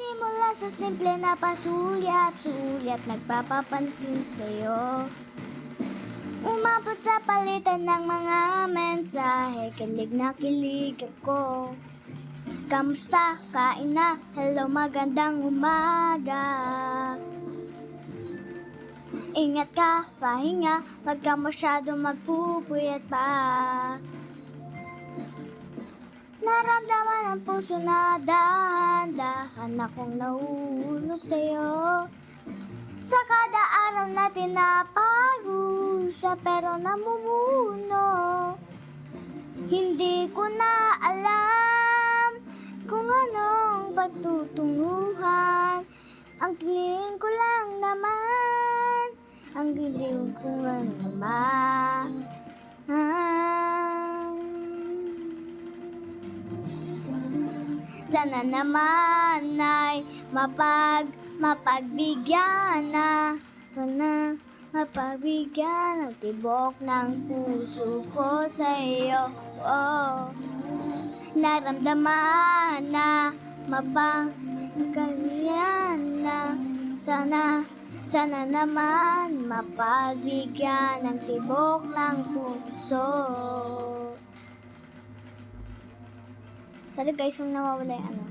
Mula sa simple na pasulyap-sulyap, nagpapapansin sa'yo. Umabot sa palitan ng mga mensahe, kilig na kilig ako. Kamusta? Kain na? Hello, magandang umaga. Ingat ka, pahinga, wag ka masyadong magpupuyat pa. Naramdaman ang puso na dahan-dahan akong nahulog sa'yo. Sa kada araw natin na parusa pero namumuno. Hindi ko na alam kung anong pagtutunguhan. Ang tingin ko lang naman, ang dilim ko lang naman. Sana naman ay mapagbigyan na mapagbigyan ang tibok ng puso ko sa iyo. Oh, naramdaman na mapagkalian na sana naman mapagbigyan ng tibok ng puso. Sorry guys kung nawawala yung ano.